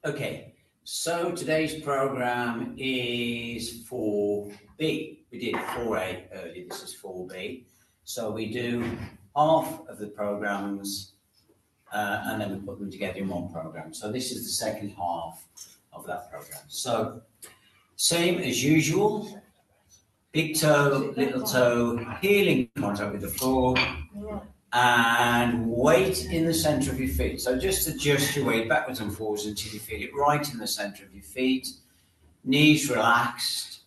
Okay, so today's program is 4B. We did 4A earlier, this is 4B. So we do half of the programs and then we put them together in one program. So this is the second half of that program. So same as usual, big toe, little toe, heel in contact with the floor, and weight in the center of your feet. So just adjust your weight backwards and forwards until you feel it right in the center of your feet. Knees relaxed.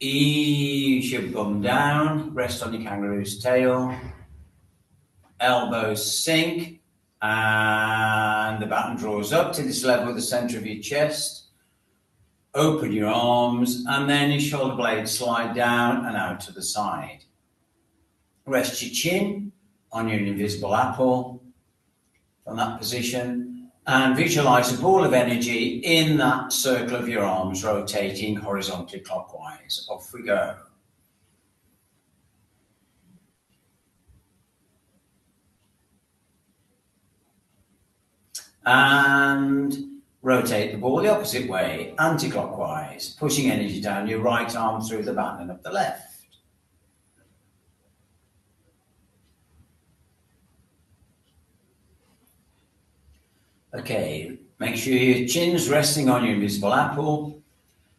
Ease your bum down. Rest on your kangaroo's tail. Elbows sink. And the baton draws up to this level of the center of your chest. Open your arms, and then your shoulder blades slide down and out to the side. Rest your chin on your invisible apple from that position, and visualize a ball of energy in that circle of your arms rotating horizontally clockwise. Off we go. And rotate the ball the opposite way, anti-clockwise, pushing energy down your right arm through the baton and up the left. Okay, make sure your chin's resting on your invisible apple.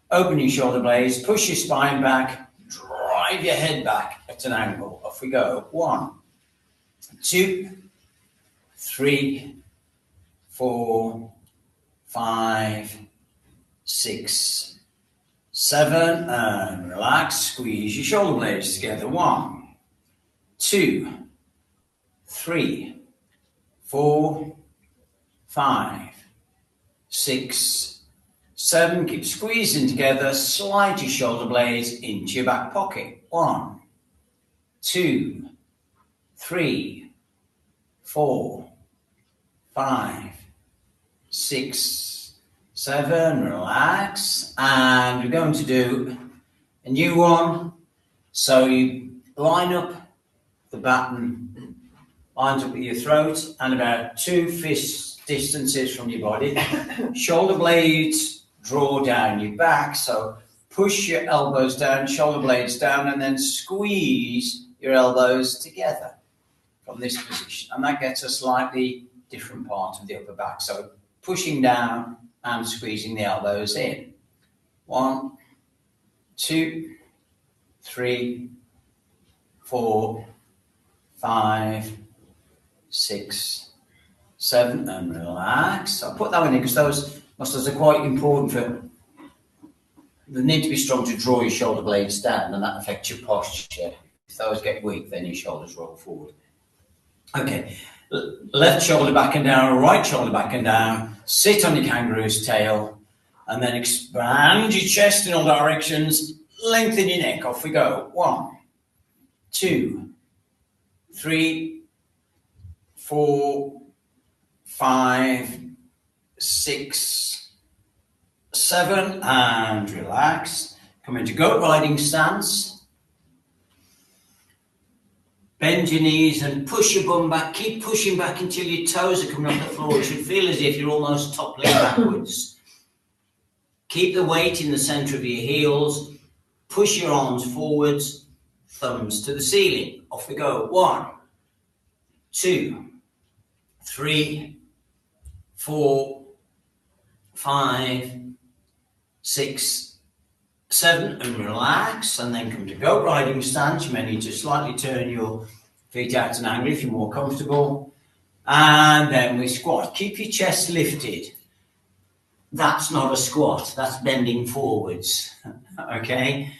Open your shoulder blades, push your spine back, drive your head back at an angle. Off we go. 1, 2, 3, 4, 5, 6, 7, and relax. Squeeze your shoulder blades together. 1, 2, 3, 4, 5, 6, 7. Keep squeezing together. Slide your shoulder blades into your back pocket. 1, 2, 3, 4, 5, 6, 7. Relax. And we're going to do a new one. So you line up the baton, lines up with your throat, and about 2 fist distances from your body. Shoulder blades draw down your back, so push your elbows down, shoulder blades down, and then squeeze your elbows together from this position. And that gets a slightly different part of the upper back. So pushing down and squeezing the elbows in. 1, 2, 3, 4, 5, 6, 7, and relax. I'll put that one in because those muscles are quite important for. They need to be strong to draw your shoulder blades down, and that affects your posture. If those get weak, then your shoulders roll forward. Okay, left shoulder back and down, right shoulder back and down. Sit on your kangaroo's tail, and then expand your chest in all directions. Lengthen your neck. Off we go. 1, 2, 3, 4, 5, 6, 7, and relax. Come into goat riding stance. Bend your knees and push your bum back. Keep pushing back until your toes are coming off the floor. It should feel as if you're almost toppling backwards. Keep the weight in the center of your heels. Push your arms forwards, thumbs to the ceiling. Off we go. 1, 2, 3, 4, 5, 6, 7, and relax. And then come to goat riding stance. You may need to slightly turn your feet out at an angle if you're more comfortable. And then we squat. Keep your chest lifted. That's not a squat. That's bending forwards. Okay?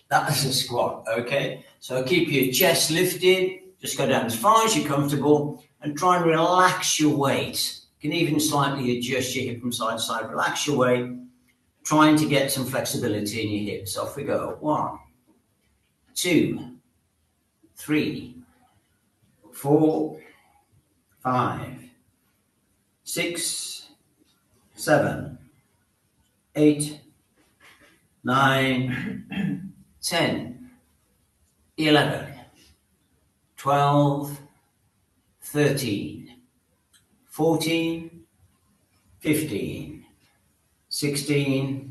That's a squat. Okay? So keep your chest lifted. Just go down as far as you're comfortable and try and relax your weight. You can even slightly adjust your hip from side to side. Relax your weight, trying to get some flexibility in your hips. Off we go. 1, 2, 3, 4, 5, 6, 7, 8, 9, 10, 11, 12, 13, 14, 15, 16,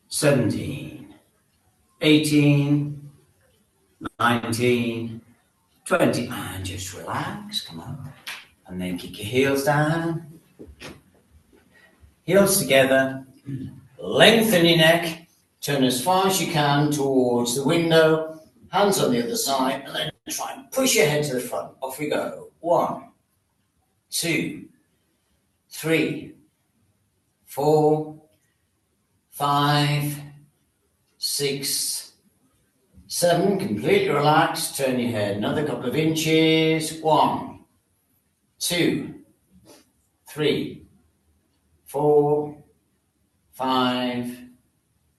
17, 18, 19, 20, and just relax, come on. And then kick your heels down, heels together, lengthen your neck, turn as far as you can towards the window, hands on the other side, and then try and push your head to the front. Off we go. 1, 2, 3, 4, 5, 6, 7. Completely relaxed. Turn your head another couple of inches. 1, 2, 3, 4, 5,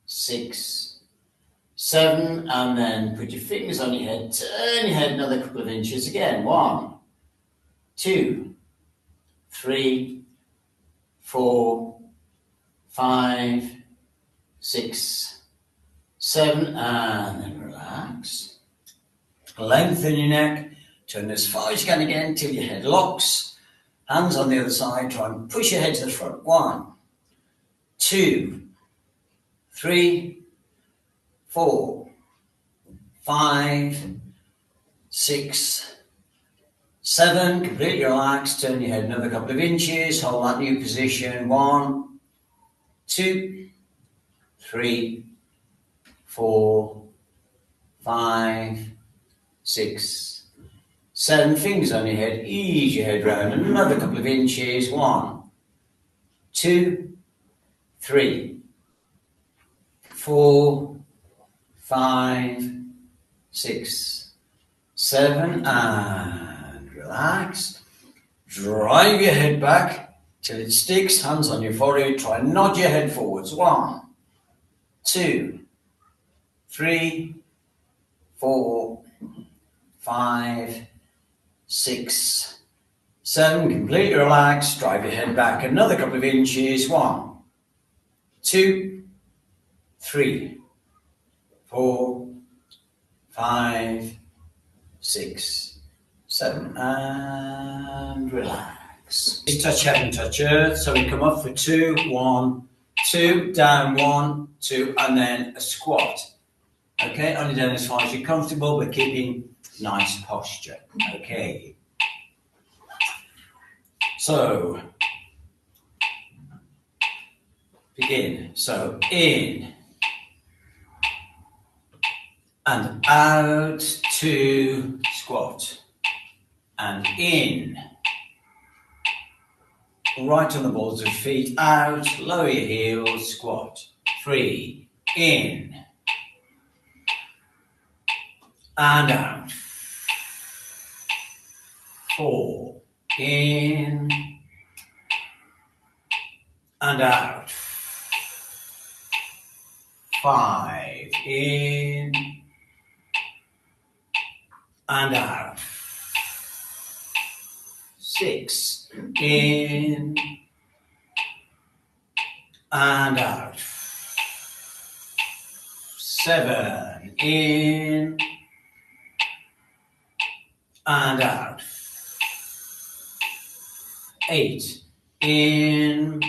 6, 7, and then put your fingers on your head. Turn your head another couple of inches again. 1, 2, 3, 4, 5, 6, 7, and then relax. Lengthen your neck. Turn as far as you can again till your head locks. Hands on the other side. Try and push your head to the front. 1, 2, 3, 4, 5, 6, 7. Completely relaxed. Turn your head another couple of inches. Hold that new position. 1, 2, 3, 4, 5, 6, 7. Fingers on your head. Ease your head round another couple of inches. 1, 2, 3, 4, 5, 6, 7, and relax. Drive your head back till it sticks. Hands on your forehead. Try and nod your head forwards. 1, 2, 3, 4, 5, 6, 7. Completely relaxed. Drive your head back another couple of inches. 1, 2, 3, 4, 5, 6, 7, and relax. Just touch heaven, touch earth. So we come up for 2, 1, 2, down 1, 2, and then a squat. Okay, only down as far as you're comfortable, but keeping nice posture. Okay. So begin. So in and out to squat, and in, right on the balls of feet, out, lower your heels, squat, 3, in, and out, 4, in, and out, 5, in, and out, 6, in, and out, 7, in, and out, 8, in,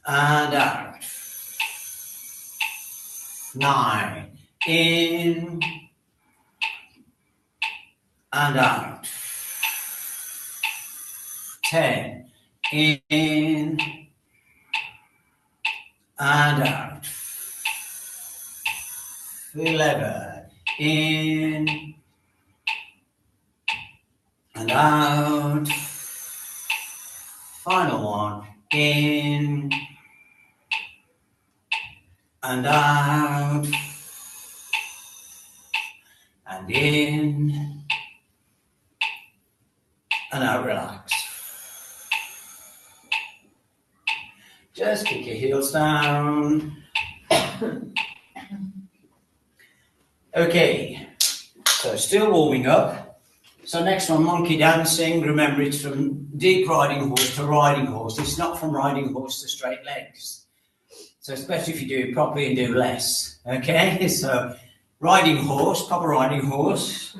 and out, 9, in, and out, 10, in, and out, 11, in, and out, final one, in, and out, and in, and out, relax. Just kick your heels down. Okay, so still warming up. So next one, monkey dancing. Remember, it's from deep riding horse to riding horse. It's not from riding horse to straight legs. So it's better if you do it properly and do less. Okay, so riding horse, proper riding horse.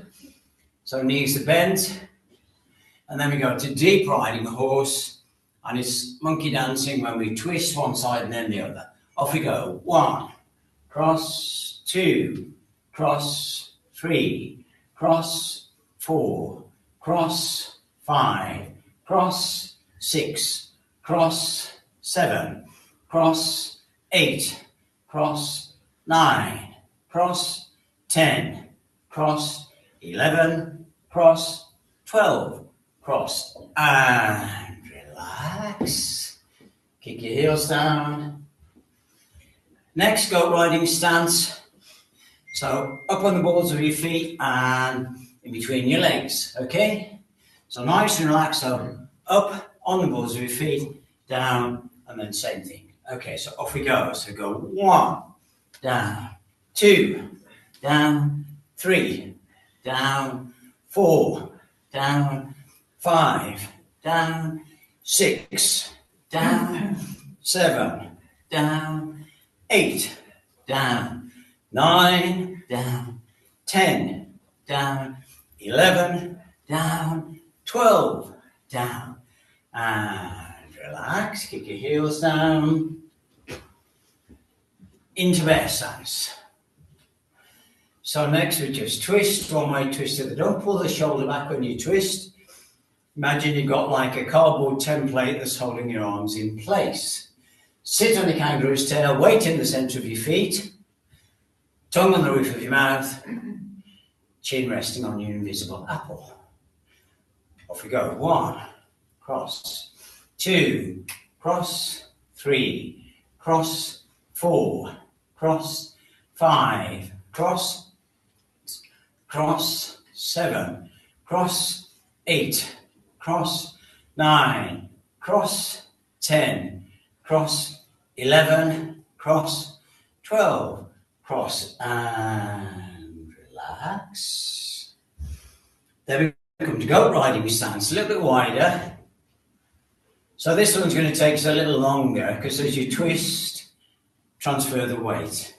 So knees are bent. And then we go to deep riding horse. And it's monkey dancing when we twist one side and then the other. Off we go. 1, cross, 2, cross, 3, cross, 4, cross, 5, cross, 6, cross, 7, cross, 8, cross, 9, cross, 10, cross, 11, cross, 12, cross, and relax. Kick your heels down. Next, goat riding stance. So up on the balls of your feet and in between your legs, okay? So nice and relaxed, so up on the balls of your feet, down, and then same thing. Okay, so off we go. So go 1, down, 2, down, 3, down, 4, down, 5, down, 6, down, 7, down, 8, down, 9, down, 10, down, 11, down, 12, down, and relax, kick your heels down, into bear stance. So next we just twist, one way twist to the, don't pull the shoulder back when you twist. Imagine you've got like a cardboard template that's holding your arms in place. Sit on the kangaroo's tail, weight in the center of your feet, tongue on the roof of your mouth, chin resting on your invisible apple. Off we go. 1, cross, 2, cross, 3, cross, 4, cross, 5, cross, 7, cross, 8, cross, 9, cross, 10, cross, 11, cross, 12, cross, and relax. Then we come to goat riding stance, a little bit wider. So this one's going to take us a little longer because as you twist, transfer the weight.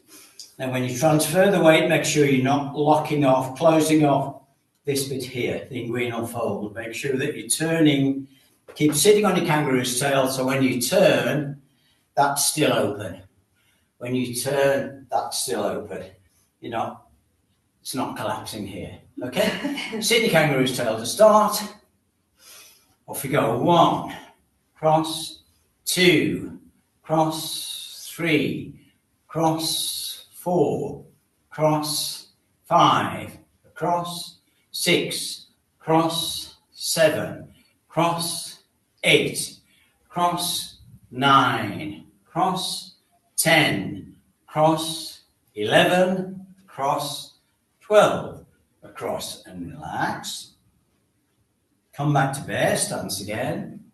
Now when you transfer the weight, make sure you're not locking off, closing off this bit here, the inguinal fold. Make sure that you're turning, keep sitting on your kangaroo's tail, so when you turn, that's still open. When you turn, that's still open. You're not, it's not collapsing here, okay? Sit in your kangaroo's tail to start. Off we go. 1, cross, 2, cross, 3, cross, 4, cross, 5, cross, 6, cross, 7, cross, 8, cross, 9, cross, 10, cross, 11, cross, 12, across and relax. Come back to bear stance again.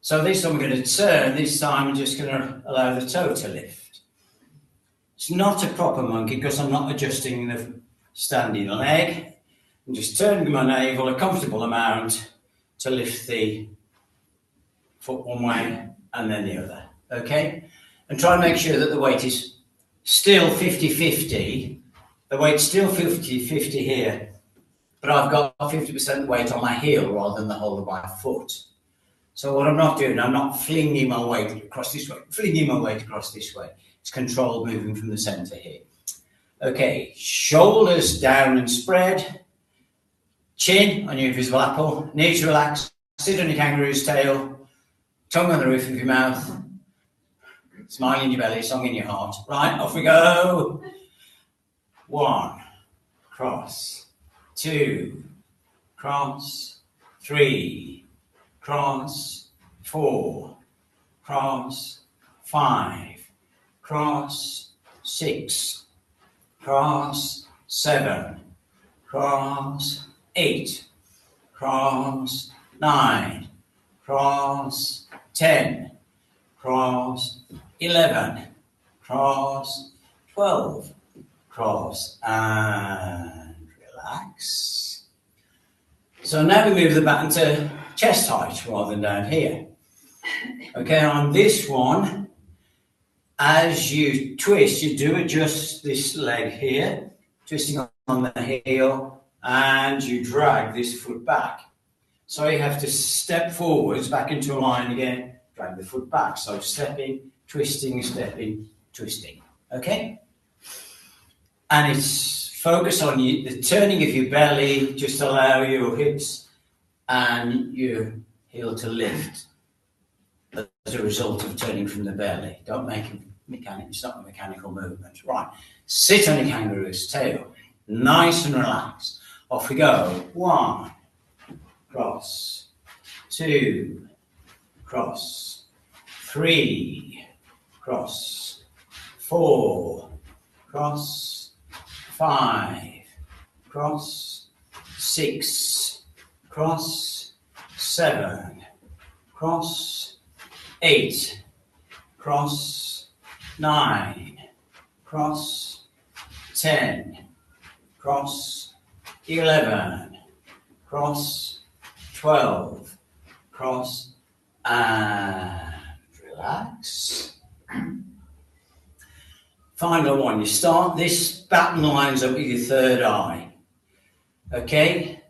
So this time we're going to turn, this time I'm just going to allow the toe to lift. It's not a proper monkey because I'm not adjusting the standing leg. I'm just turning my navel a comfortable amount to lift the foot one way and then the other, okay? And try and make sure that the weight is still 50-50. The weight's still 50-50 here, but I've got 50% weight on my heel rather than the whole of my foot. So what I'm not doing, I'm not flinging my weight across this way, flinging my weight across this way. It's controlled moving from the center here. Okay, shoulders down and spread. Chin on your invisible apple, knees relaxed, sit on your kangaroo's tail, tongue on the roof of your mouth, smile in your belly, song in your heart. Right, off we go. 1, cross, 2, cross, 3, cross, 4, cross, 5, cross, 6, cross, 7, cross, 8, cross, 9, cross, 10, cross, 11, cross, 12, cross, and relax. So now we move the baton to chest height rather than down here. Okay, on this one, as you twist, you do adjust this leg here, twisting on the heel, and you drag this foot back. So you have to step forwards, back into a line again, drag the foot back. So stepping, twisting, twisting. Okay? And it's focus on the turning of your belly, just allow your hips and your heel to lift as a result of turning from the belly. Don't make it mechanical, it's not a mechanical movement. Right, sit on your kangaroo's tail, nice and relaxed. Off we go. 1, cross, 2, cross, 3, cross, 4, cross, 5, cross, 6, cross, 7, cross, 8, cross, 9, cross, 10, cross, 11, cross, 12, cross, and relax. Final one, you start, this baton lines up with your third eye. Okay,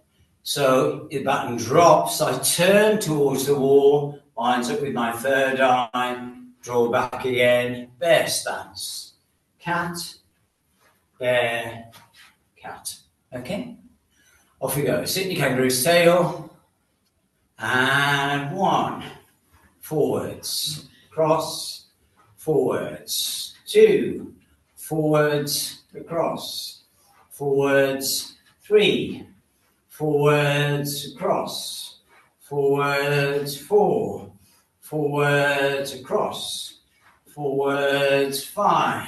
so the baton drops, I turn towards the wall, lines up with my third eye, draw back again, bear stance. Cat, bear, cat. Okay, off we go. Sit in your kangaroo's tail. And 1, forwards, cross, forwards, 2, forwards, across, forwards, 3, forwards, across, forwards, 4, forwards, across, forwards, 5,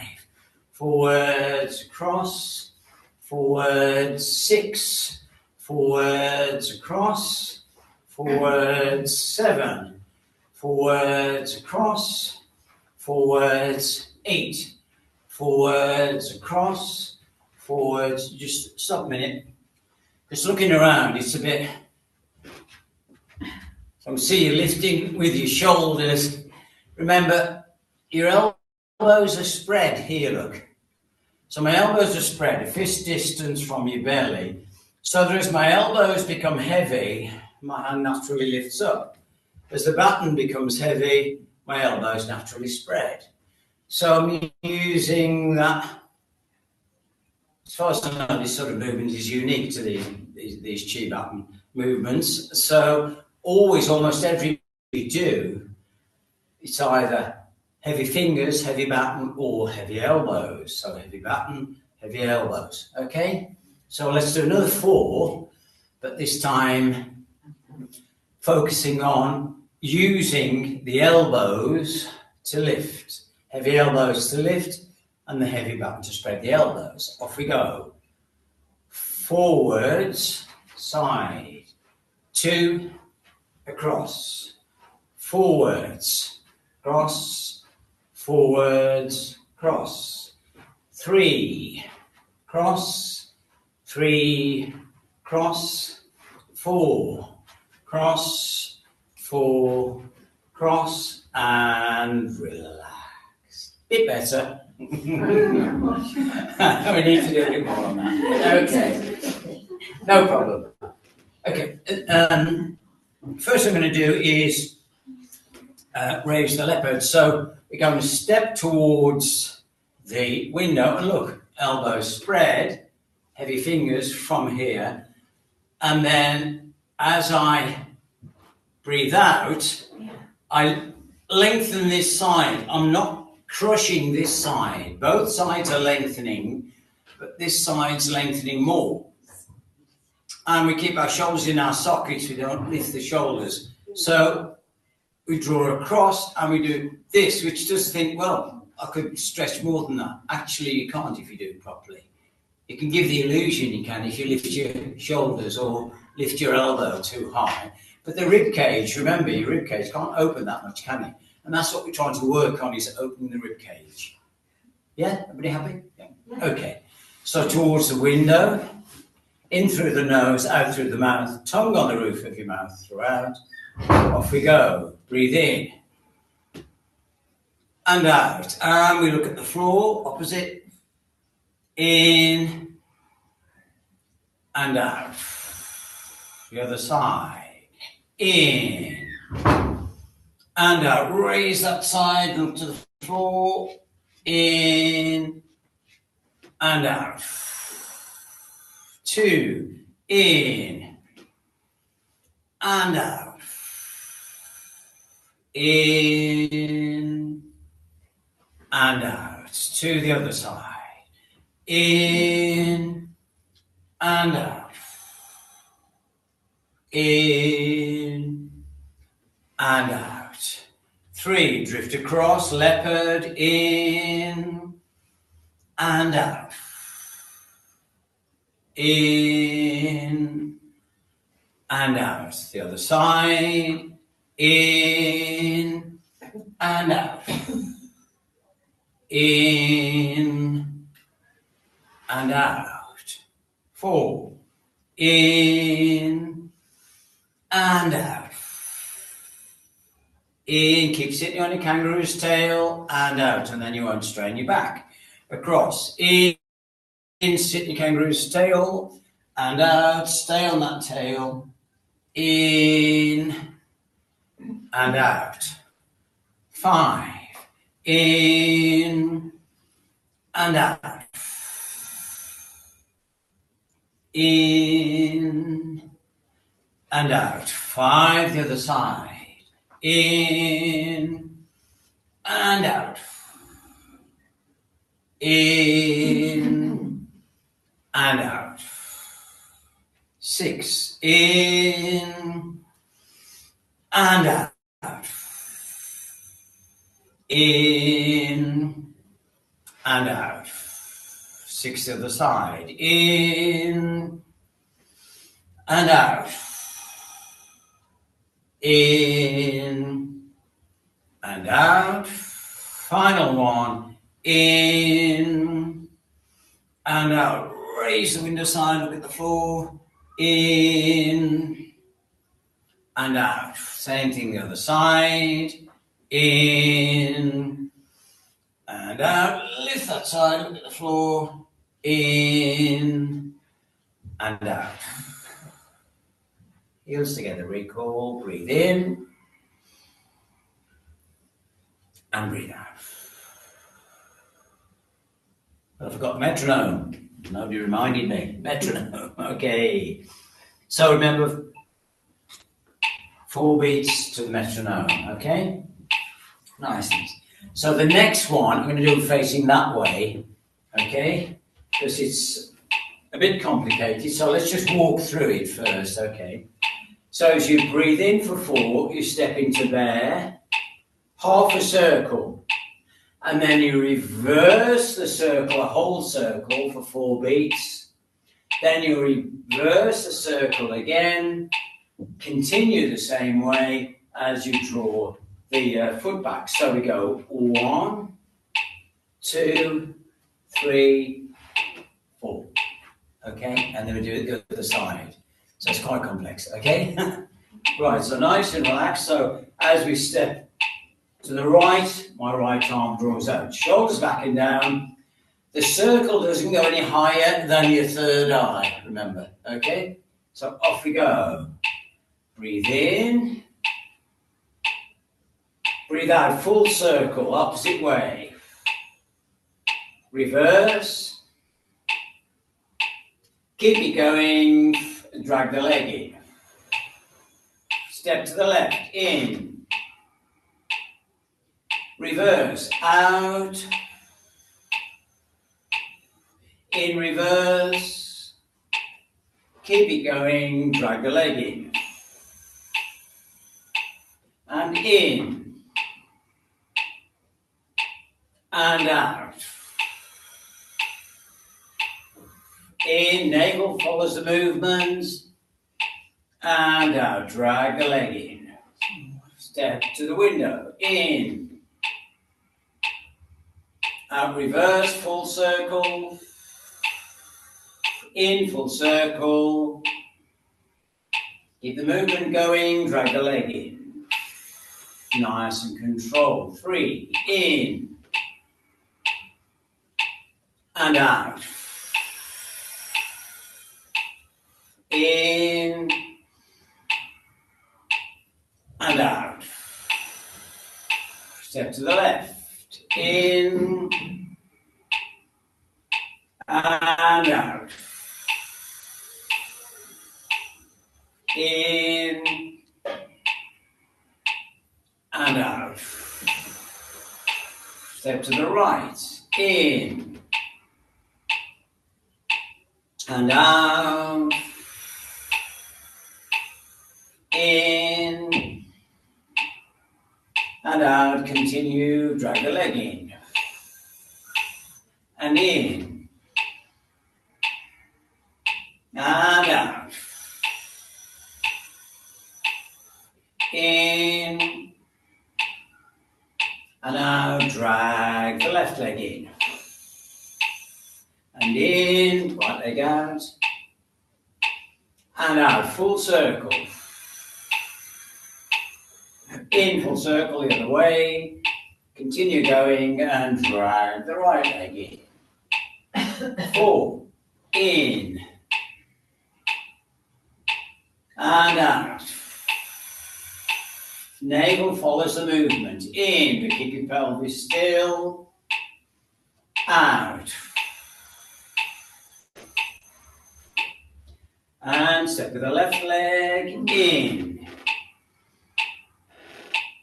forwards, across, forwards, 6, forwards, across, forwards, 7, forwards, across, forwards, 8, forwards, across, forwards. Just stop a minute. Just looking around, it's a bit. So I see you lifting with your shoulders. Remember, your elbows are spread here, look. So my elbows are spread, a fist distance from your belly. So that as my elbows become heavy, my hand naturally lifts up. As the baton becomes heavy, my elbows naturally spread. So I'm using that. As far as I know, this sort of movement is unique to these Chi Baton movements. So always, almost every we do, it's either heavy fingers, heavy baton, or heavy elbows. So heavy baton, heavy elbows. Okay? So let's do another 4, but this time focusing on using the elbows to lift. Heavy elbows to lift and the heavy baton to spread the elbows. Off we go. Forwards, side, 2, across, forwards, cross, forwards, cross, 3, cross, 3, cross, 4, cross, 4, cross, and relax. Bit better. We need to do a bit more on that. Okay. No problem. Okay. First I'm going to do is raise the leopard. So we're going to step towards the window and look, elbows spread, heavy fingers from here. And then as I breathe out, I lengthen this side. I'm not crushing this side. Both sides are lengthening, but this side's lengthening more. And we keep our shoulders in our sockets. We don't lift the shoulders. So we draw across and we do this, which does think, well, I could stretch more than that. Actually, you can't if you do it properly. You can give the illusion you can if you lift your shoulders or lift your elbow too high. But the rib cage, remember, your rib cage can't open that much, can it? And that's what we're trying to work on, is opening the rib cage. Yeah? Everybody happy? Yeah. Okay. So towards the window, in through the nose, out through the mouth, tongue on the roof of your mouth throughout. Off we go. Breathe in. And out. And we look at the floor, opposite. In. And out. The other side. in, and out. Raise that side, look to the floor, in, and out. 2, in, and out. In, and out. To the other side. In, and out. In, and out. 3, drift across, leopard, in, and out. In, and out. The other side, in, and out. In, and out. 4, in, and out. In, keep sitting on your kangaroo's tail, and out, and then you won't strain your back. Across, in, sit your kangaroo's tail, and out, stay on that tail, in, and out. 5, in, and out. In, and out. 5, the other side. In, and out. In, and out. 6, in, and out. In, and out. 6 the other side. In, and out. In, and out. Final one. In, and out. Raise the window side, look at the floor. In, and out. Same thing the other side. In, and out. Lift that side, look at the floor. In, and out. Heels together, recall, breathe in, and breathe out. I forgot metronome. Nobody reminded me. Metronome, okay. So remember, 4 beats to the metronome, okay? Nice. So the next one, I'm going to do facing that way, okay? Because it's a bit complicated, so let's just walk through it first, okay? So as you breathe in for 4, you step into bear, half a circle, and then you reverse the circle, a whole circle for 4 beats. Then you reverse the circle again, continue the same way as you draw the foot back. So we go 1, 2, 3, 4. Okay, and then we do it the other side. So it's quite complex, okay? Right, so nice and relaxed. So as we step to the right, my right arm draws out. Shoulders back and down. The circle doesn't go any higher than your third eye, remember, okay? So off we go. Breathe in. Breathe out, full circle, opposite way. Reverse. Keep it going. Drag the leg in. Step to the left, in. Reverse, out. In reverse. Keep it going, drag the leg in. And in. And out. In, navel follows the movements. And out, drag the leg in. Step to the window, in. Out, reverse, full circle. In, full circle. Keep the movement going, drag the leg in. Nice and controlled. 3, in. And out. In. Step to the left. In and out. In and out. Step to the right. In and out. In and out. Continue. Drag the leg in. And in. And out. In and out. Drag the left leg in. And in. Right leg out. And out. Full circle. In full circle the other way. Continue going and drag the right leg in. 4. In. And out. Navel follows the movement. In, but keep your pelvis still. Out. And step with the left leg. In.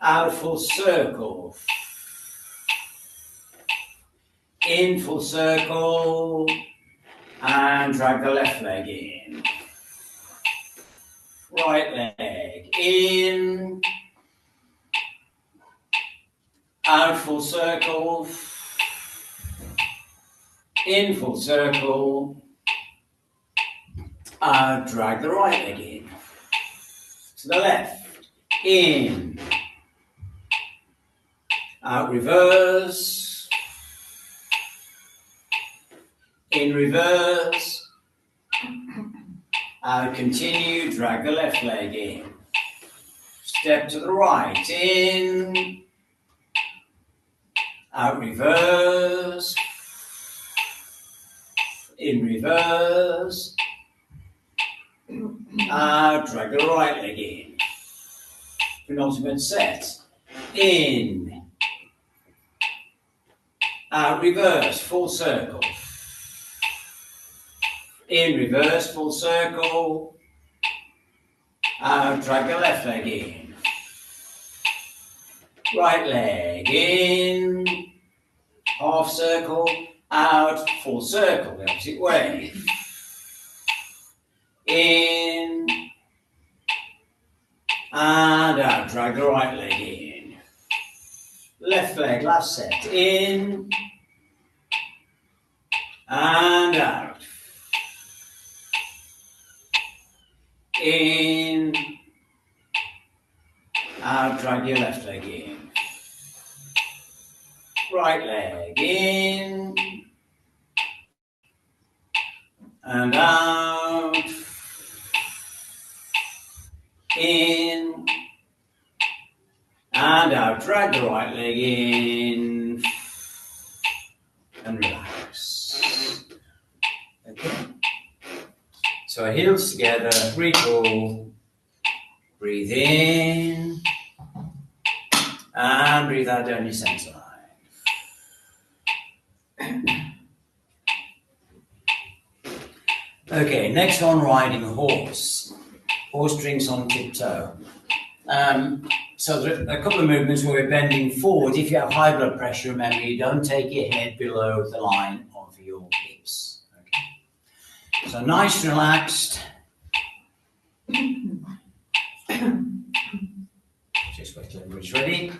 Out, full circle. In, full circle. And drag the left leg in. Right leg in. Out, full circle. In, full circle. Out, drag the right leg in. To the left. In. Out, reverse. In, reverse. Out, continue. Drag the left leg in. Step to the right. In. Out, reverse. In, reverse. Out, drag the right leg in. Penultimate set. In. Out, reverse, full circle. In, reverse, full circle. Out, drag the left leg in. Right leg in. Half circle. Out, full circle, the opposite way. In. And out, drag the right leg in. Left leg, last set. In. And out. In. Out, drag your left leg in. Right leg in. And out. In. And out. Drag the right leg in. And relax. Okay. So heels together, recall. Breathe in. And breathe out down your center line. Okay, next one, riding a horse. Horse drinks on tiptoe. So there are a couple of movements where we're bending forward. If you have high blood pressure, remember you don't take your head below the line of your hips. Okay. So nice, relaxed. Just wait till everybody's ready.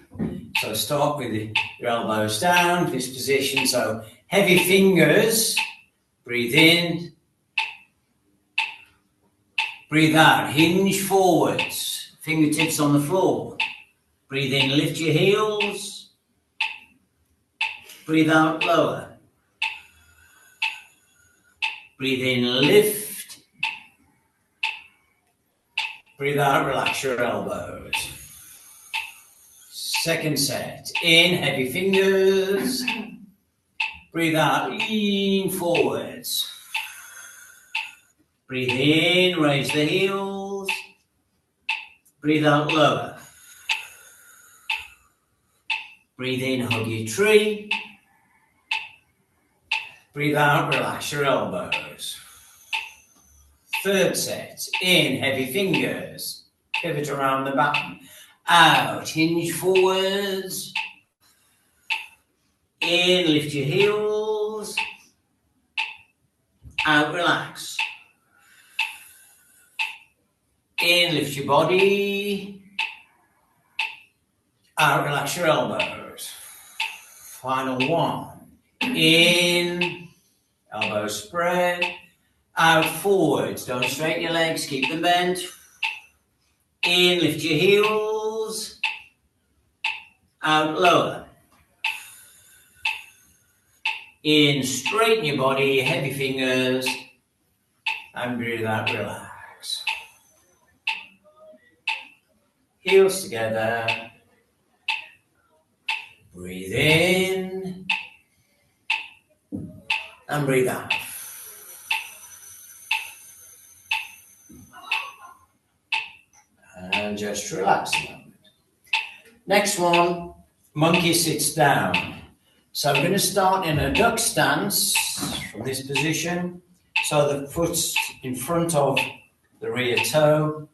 So start with your elbows down, this position. So heavy fingers, breathe in. Breathe out, hinge forwards, fingertips on the floor. Breathe in, lift your heels. Breathe out, lower. Breathe in, lift. Breathe out, relax your elbows. Second set, in, heavy fingers. Breathe out, lean forwards. Breathe in, raise the heels. Breathe out, lower. Breathe in, hug your tree. Breathe out, relax your elbows. Third set, in, heavy fingers. Pivot around the baton. Out, hinge forwards. In, lift your heels. Out, relax. In, lift your body. Out, relax your elbows. Final one. In, elbows spread. Out, forwards. Don't straighten your legs, keep them bent. In, lift your heels. Out, lower. In, straighten your body, heavy fingers. And breathe out, relax. Heels together. Breathe in. And breathe out. And just relax a moment. Next one, monkey sits down. So I'm going to start in a duck stance from this position. So the foot's in front of the rear toe.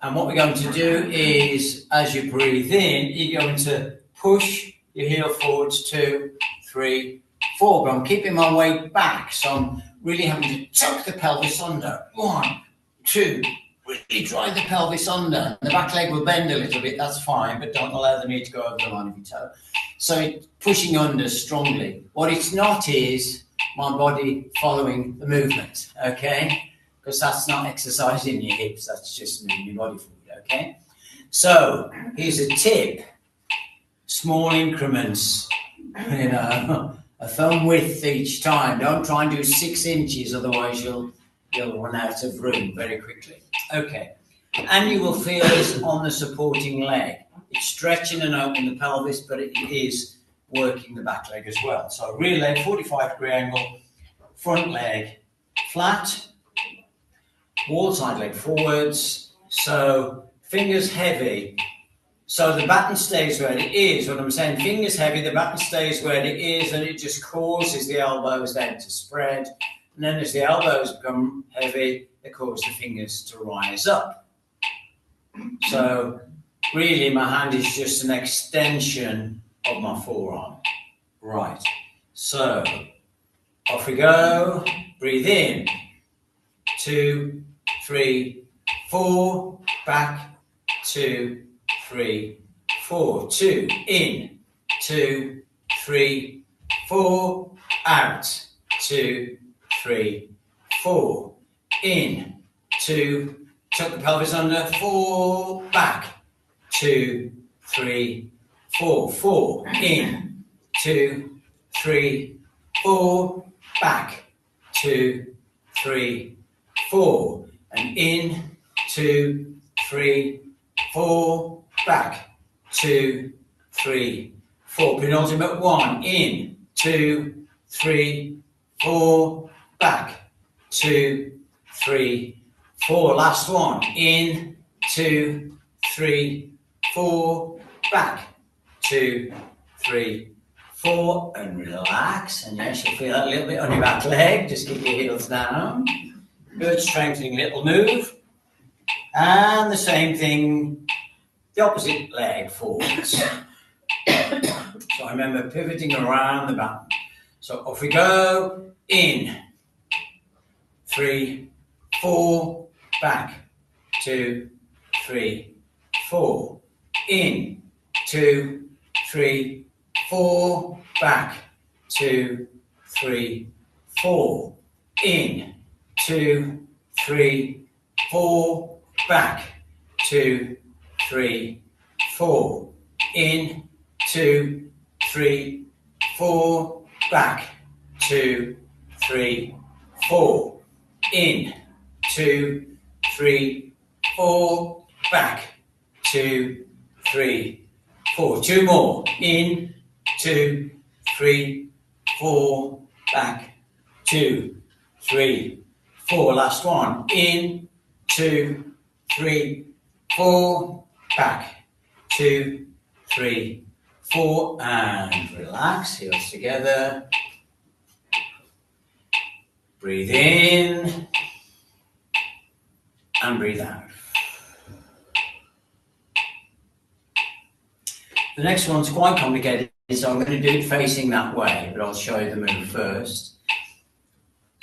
And what we're going to do is, as you breathe in, you're going to push your heel forwards, 2, 3, 4. But I'm keeping my weight back. So I'm really having to tuck the pelvis under. 1, 2, really drive the pelvis under. The back leg will bend a little bit, that's fine, but don't allow the knee to go over the line of your toe. So it's pushing under strongly. What it's not is my body following the movement, okay? Because that's not exercising your hips, that's just moving your body forward, okay? So here's a tip. Small increments, you know, a thumb width each time. Don't try and do 6 inches, otherwise you'll run out of room very quickly. Okay, and you will feel this on the supporting leg. It's stretching and opening the pelvis, but it is working the back leg as well. So rear leg, 45-degree angle, front leg flat, wall side leg forwards. So fingers heavy. So the baton stays where it is. When I'm saying fingers heavy, the baton stays where it is, and it just causes the elbows then to spread. And then as the elbows become heavy, it causes the fingers to rise up. So really my hand is just an extension of my forearm. Right. So off we go. Breathe in. 2, 3, 4. Back. 2, 3, 4. 2. In. 2, 3, 4. Out. 2, 3, 4. In. 2. Tuck the pelvis under. 4. Back. 2, 3, 4. 4. In. 2, 3, 4. Back. 2, 3, 4. And in. 2, 3, 4. Back. 2, 3, 4. Penultimate 1. In. 2, 3, 4. Back. 2, 3, 4. Last one. In. 2, 3, 4. Back. 2, 3, 4. And relax. And yes, you'll feel that a little bit on your back leg. Just keep your heels down. Good, strengthening little move. And the same thing, the opposite leg forwards. So I remember pivoting around the baton. So off we go. In. 3, 4. Back. 2, 3, 4. In. 2, 3, 4. Back. 2, 3, 4. In. 2, 3, 4. Back. 2, 3, 4. In. 2, 3, 4. Back. 2, 3, 4. In. 2, 3, 4. Back. 2, 3, 4. 2 more. In. 2, 3, 4. Back. 2, 3, 4. Last one. In. 2, 3, 4. Back. 2, 3, 4, and relax, heels together. Breathe in and breathe out. The next one's quite complicated, so I'm going to do it facing that way, but I'll show you the move first.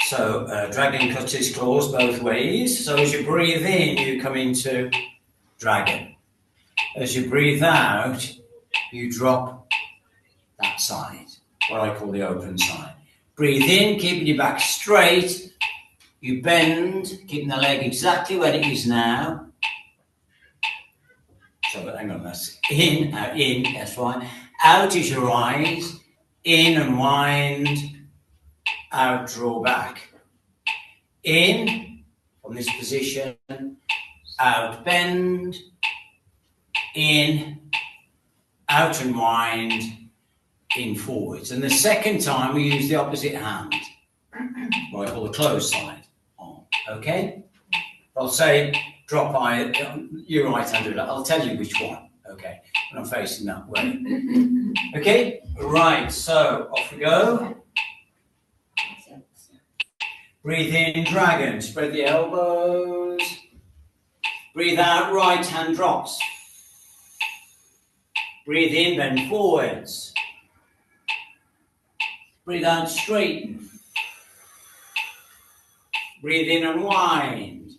So dragon cutters claws both ways. So as you breathe in, you come into dragon. As you breathe out, you drop that side, what I call the open side. Breathe in, keeping your back straight. You bend, keeping the leg exactly where it is now. So hang on, that's in, that's right. Out is your eyes, in and wind, out, draw back. In, from this position, out, bend, in, out and wind, in, forwards. And the second time we use the opposite hand, what I call the closed side on, okay? I'll say drop eye, your right hand, I'll tell you which one, okay, when I'm facing that way. Okay, right, so off we go. Breathe in, dragon, spread the elbows. Breathe out, right hand drops. Breathe in, bend forwards. Breathe out, straighten. Breathe in, unwind.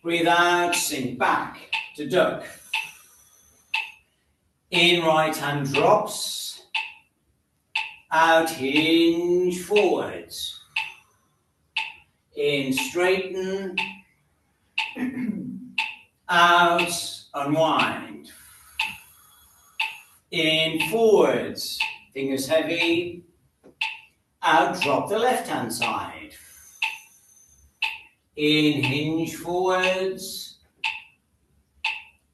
Breathe out, sink back to duck. In, right hand drops. Out, hinge, forwards. In, straighten. Out, unwind. In, forwards. Fingers heavy. Out, drop the left hand side. In, hinge, forwards.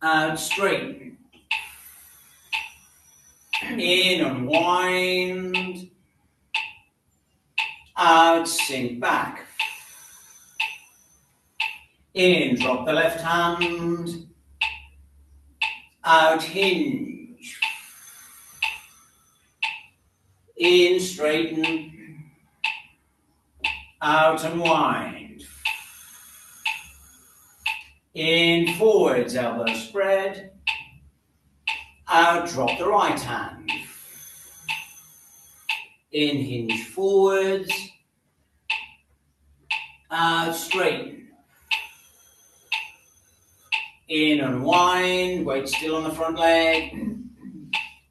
Out, straighten. In, unwind. Out, sink back. In, drop the left hand. Out, hinge. In, straighten. Out, unwind. In, forwards, elbow spread. Out, drop the right hand. In, hinge, forwards. Out, straighten. In, unwind, weight still on the front leg.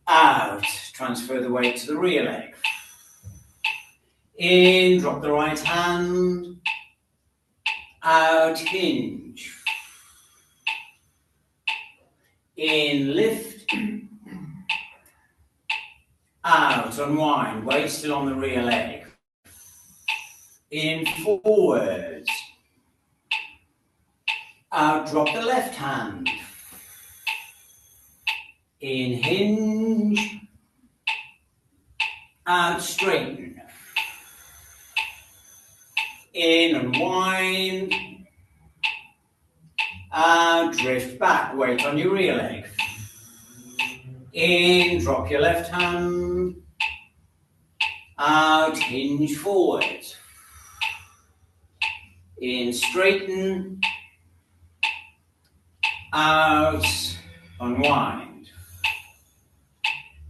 Out, transfer the weight to the rear leg. In, drop the right hand. Out, hinge. In, lift. Out, unwind, weight still on the rear leg. In, forwards. Out, drop the left hand. In, hinge. Out, straighten. In, unwind. Out, drift back, weight on your rear leg. In, drop your left hand. Out, hinge, forwards. In, straighten. Out, unwind.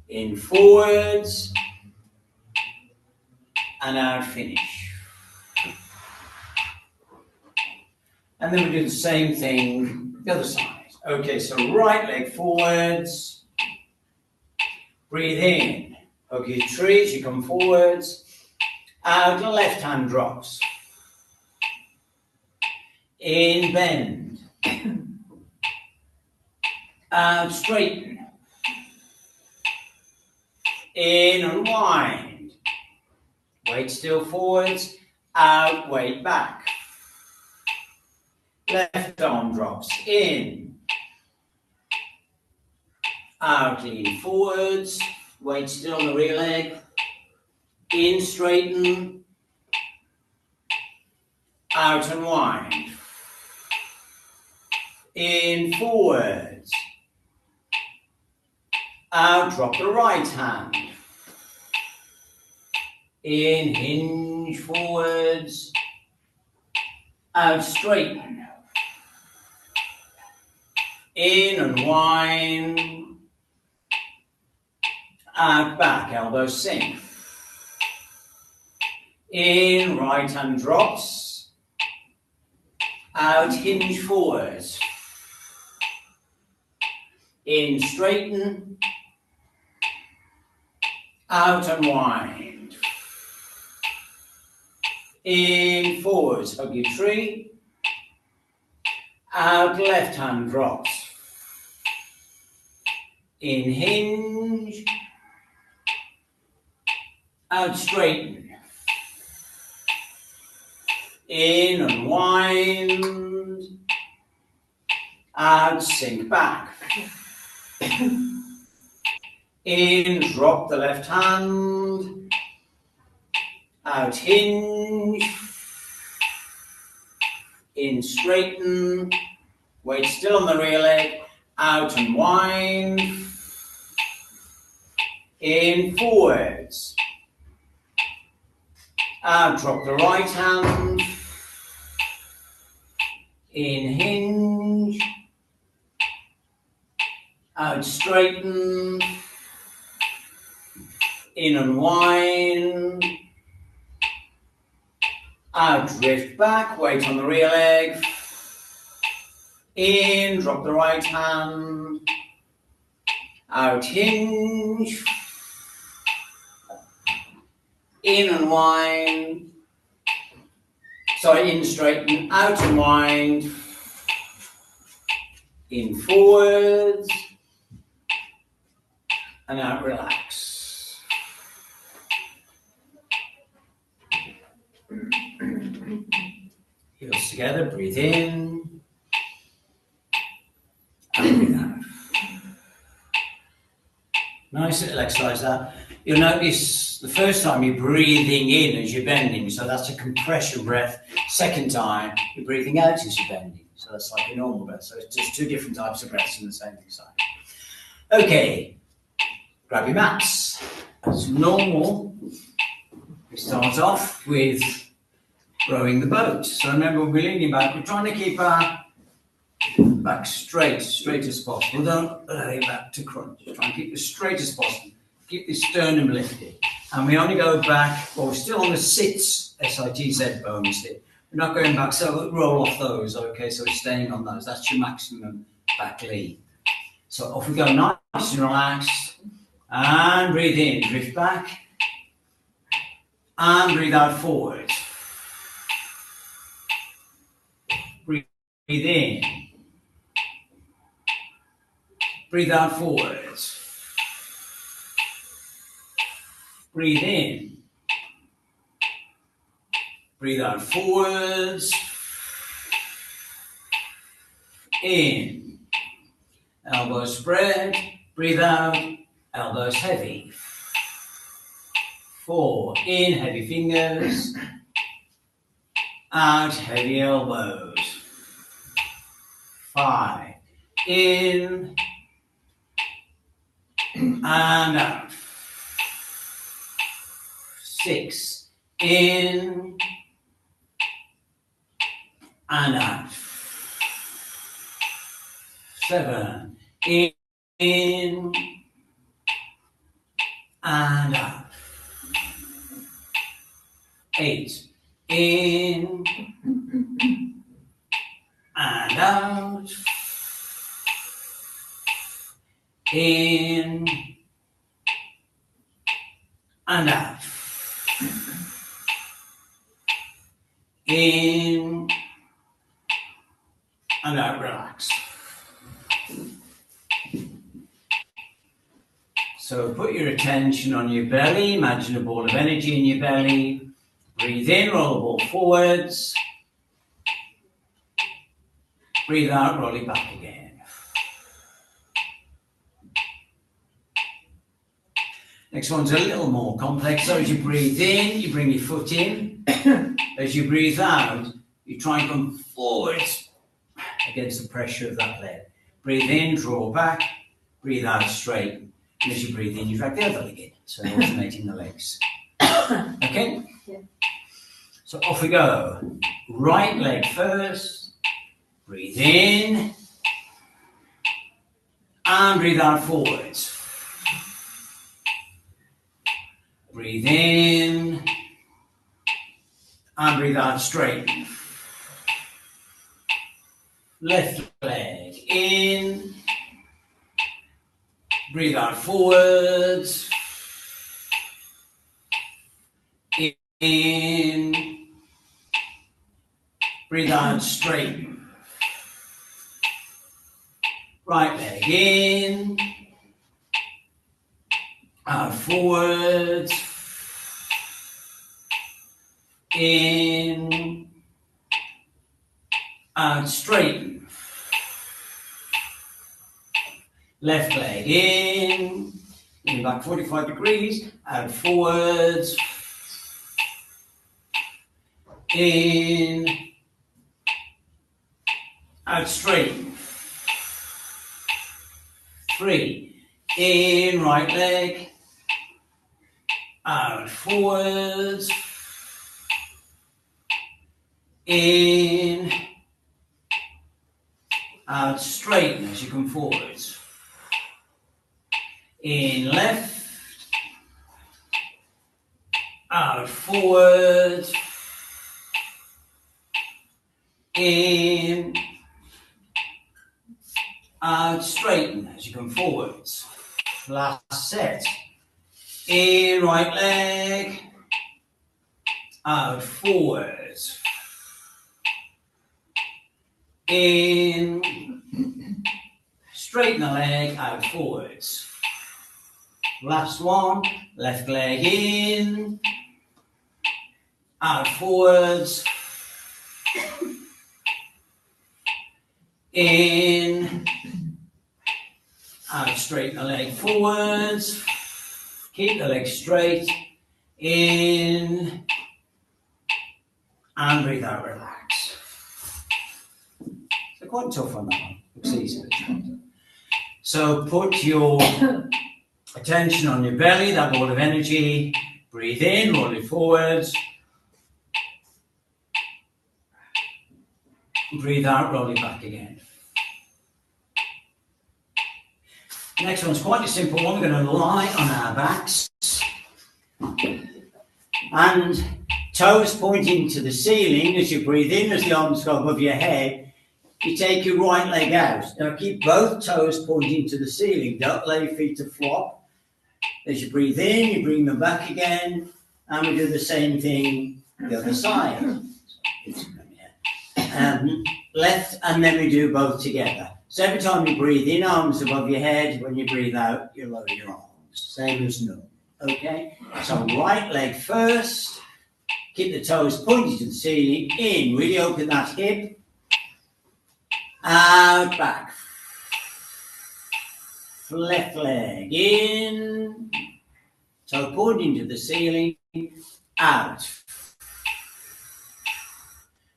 In, forwards. And out, finish. And then we do the same thing the other side. Okay, so right leg forwards. Breathe in. Hug your trees, you come forwards. Out, left hand drops. In, bend. Out, straighten. In, unwind. Weight still forwards. Out, weight back. Left arm drops. In. Out, lean forwards. Weight still on the rear leg. In, straighten. Out, unwind. In, forwards. Out, drop the right hand. In, hinge forwards. Out, straighten. In, unwind. Out, back, elbows sink. In, right hand drops. Out, hinge forwards. In, straighten. Out, unwind. In, forwards, hug your tree. Out, left hand drops. In, hinge. Out, straighten. In, unwind. Out, sink back. In, drop the left hand. Out, hinge. In, straighten. Weight still on the rear leg. Out, unwind. In, forwards. Out, drop the right hand. In, hinge. Out, straighten. In, unwind. Out, drift back, weight on the rear leg. In, drop the right hand. Out, hinge. In, unwind. Sorry, in, straighten. Out, unwind. In, forwards. And out, relax. Heels together, breathe in. And breathe out. Nice little exercise that. You'll notice the first time you're breathing in as you're bending, so that's a compression breath. Second time, you're breathing out as you're bending. So that's like a normal breath. So it's just two different types of breaths in the same exercise. Okay, grab your mats. As normal, we start off with rowing the boat. So remember, we're leaning back. We're trying to keep our back straight as possible. Don't allow your back to crunch. Try and keep it as straight as possible. Keep the sternum lifted. And we only go back, well, we're still on the sits, S-I-T-Z bones here. We're not going back, so we'll roll off those, okay? So we're staying on those. That's your maximum back lean. So off we go, nice and relaxed. And breathe in, drift back. And breathe out forward. Breathe in. Breathe out forwards. Breathe in. Breathe out forwards. In. Elbows spread. Breathe out. Elbows heavy. 4. In. Heavy fingers. Out. Heavy elbows. 5. In. And out. 6. In. And out. 7. In. And out. 8. In. And out. In. And out. In. And out, relax. So put your attention on your belly. Imagine a ball of energy in your belly. Breathe in, roll the ball forwards. Breathe out, roll it back again. Next one's a little more complex. So as you breathe in, you bring your foot in. As you breathe out, you try and come forwards against the pressure of that leg. Breathe in, draw back. Breathe out, straighten. And as you breathe in, you drag the other leg in. So alternating the legs. Okay? Yeah. So off we go. Right leg first. Breathe in. And breathe out forwards. Breathe in. And breathe out straight. Left leg in. Breathe out forwards. In. Breathe out straight. Right leg in. Out forwards. In. Out straight. Left leg in. In back 45 degrees. Out forwards. In. Out straight. 3. In, right leg. Out forwards. In. Out straight as you come forwards. In left. Out forwards. In. Out straighten as you come forwards. Last set. In, right leg. Out forwards. In. Straighten the leg, out forwards. Last one. Left leg in. Out forwards. In. Out, straighten the leg forwards. Keep the leg straight. In. And breathe out, relax. So quite tough on that one. Looks easy. So put your attention on your belly, that ball of energy. Breathe in, roll it forwards. Breathe out, roll it back again. Next one's quite a simple one. We're going to lie on our backs. And toes pointing to the ceiling as you breathe in, as the arms go above your head. You take your right leg out. Now keep both toes pointing to the ceiling. Don't allow your feet to flop. As you breathe in, you bring them back again. And we do the same thing the other side. Left, and then we do both together. So every time you breathe in, arms above your head. When you breathe out, you lower your arms. Same as normal. Okay? So right leg first. Keep the toes pointed to the ceiling. In. Really open that hip. Out, back. Left leg in. Toe pointing to the ceiling. Out.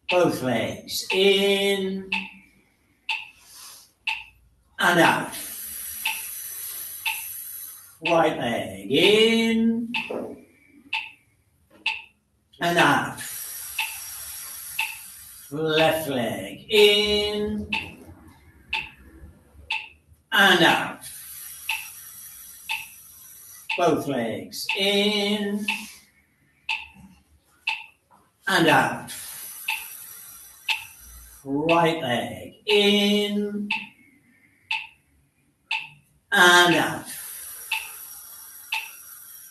Both legs in. And out. Right leg in. And out. Left leg in. And out. Both legs in. And out. Right leg in. And out.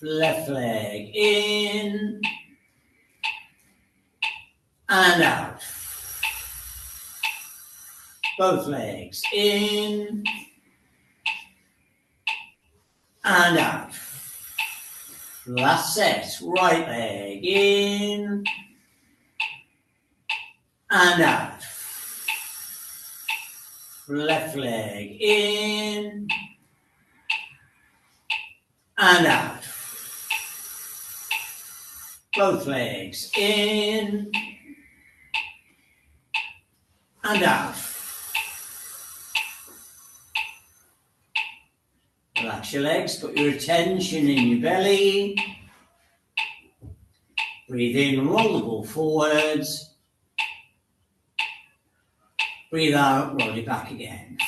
Left leg in. And out. Both legs in. And out. Last set. Right leg in. And out. Left leg in. And out. Both legs in. And out. relax your legs, put your attention in your belly. Breathe in, roll the ball forwards. Breathe out, roll it back again.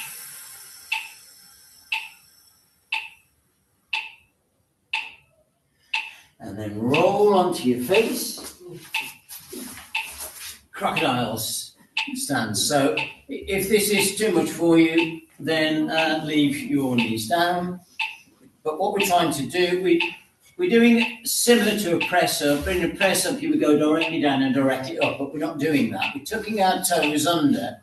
And then roll onto your face. Crocodiles stand. So if this is too much for you, then leave your knees down. But what we're trying to do, we're doing it similar to a press up. In a press up, you would go directly down and directly up, but we're not doing that. We're tucking our toes under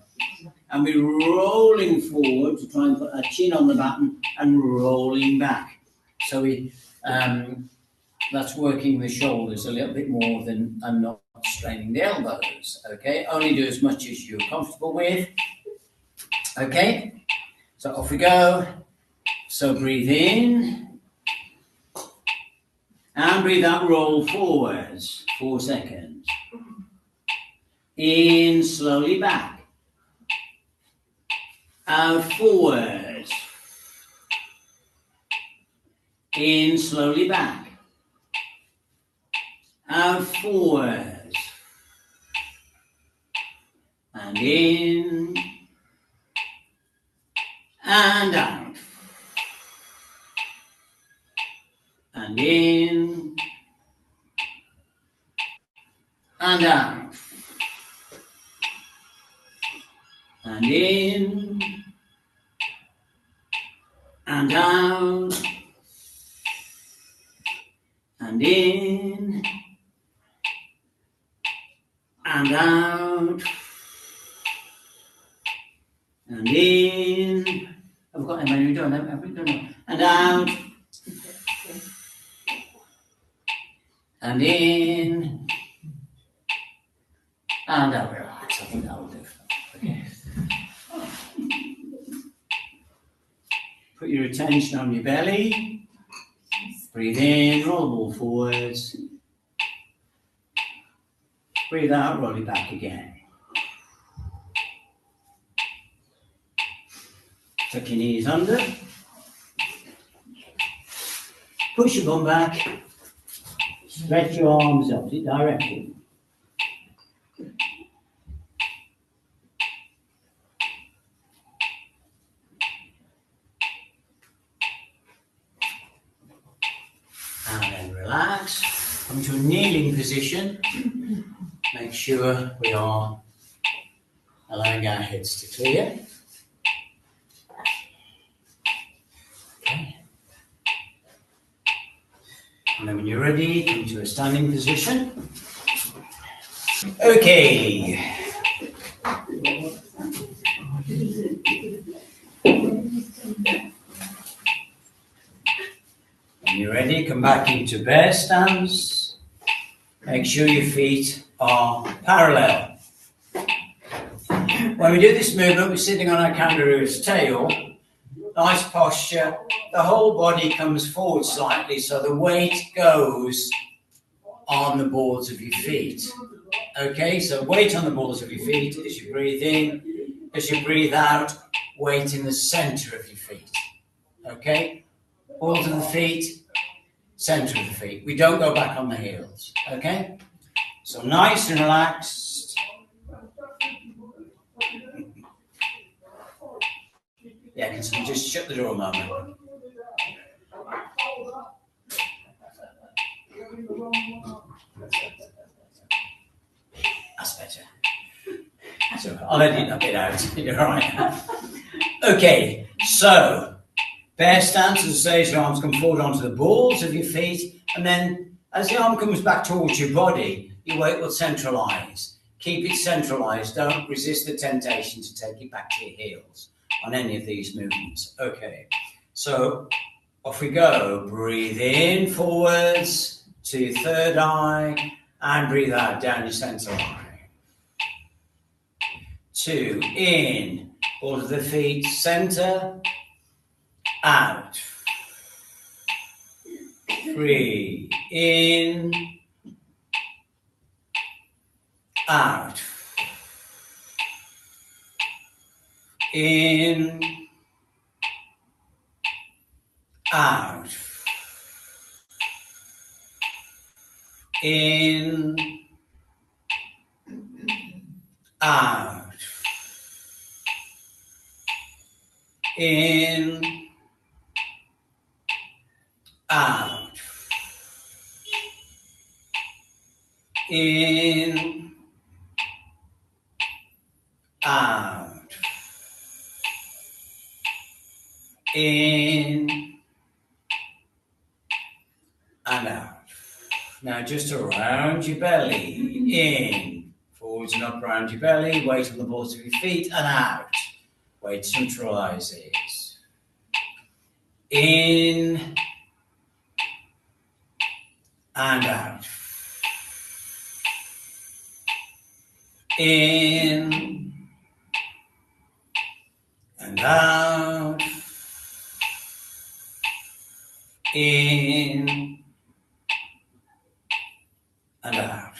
and we're rolling forward to try and put our chin on the baton and rolling back. So that's working the shoulders a little bit more than and not straining the elbows. Okay, only do as much as you're comfortable with. Okay, so off we go. So breathe in and breathe out, roll forwards, 4 seconds. In, slowly back. Out, forwards. In, slowly back. Out, forwards. And in. And out. And in. And out. And in. And out. And in. And out. And in. Have we got any many done? Have we done it? And out. And in. And out. Relax. I think that will do. Okay. Put your attention on your belly. Breathe in, roll the ball forwards. Breathe out, roll it back again. Tuck your knees under. Push your bum back. Stretch your arms opposite direction. And then relax. Come to a kneeling position. Make sure we are allowing our heads to clear. Okay. And then when you're ready, come to a standing position. Okay. When you're ready, come back into bear stance. Make sure your feet are parallel. When we do this movement, we're sitting on our kangaroo's tail. Nice posture. The whole body comes forward slightly, so the weight goes on the balls of your feet. Okay, so weight on the balls of your feet as you breathe in. As you breathe out, weight in the center of your feet. Okay, balls of the feet, center of the feet. We don't go back on the heels. Okay, so nice and relaxed. Yeah, can someone just shut the door a moment? That's better. So I'll edit that bit out. You're all right. Okay, so bear stance, as I say, your arms come forward onto the balls of your feet, and then as the arm comes back towards your body, your weight will centralize. Keep it centralized. Don't resist the temptation to take it back to your heels on any of these movements. Okay, so off we go. Breathe in forwards to your third eye and breathe out down your center line. 2, in, balls of the feet, center, out. 3, in, out. In, out, in, out, in, out, in, out, in, and out. Now just around your belly, in, forwards and up around your belly, weight on the balls of your feet, and out. Weight centralizes. In, and out. In, and out. In, and out.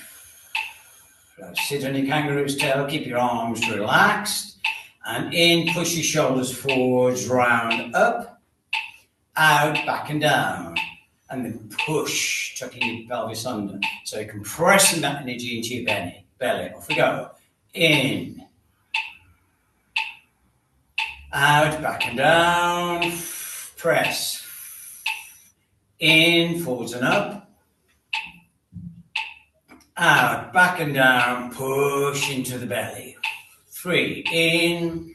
Now sit on your kangaroo's tail, keep your arms relaxed, and in, push your shoulders forwards, round, up, out, back and down, and then push, tucking your pelvis under, so you're compressing that energy into your belly. Off we go. In, out, back and down, press, in, forwards and up, out, back and down, push into the belly. 3, in,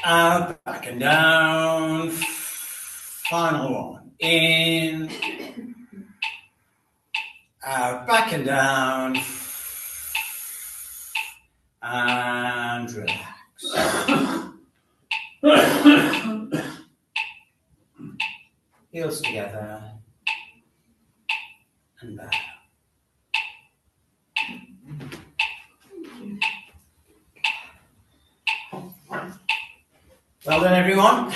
out, back and down, final one, in, out, back and down, and relax. Heels together, and back. Well done, everyone.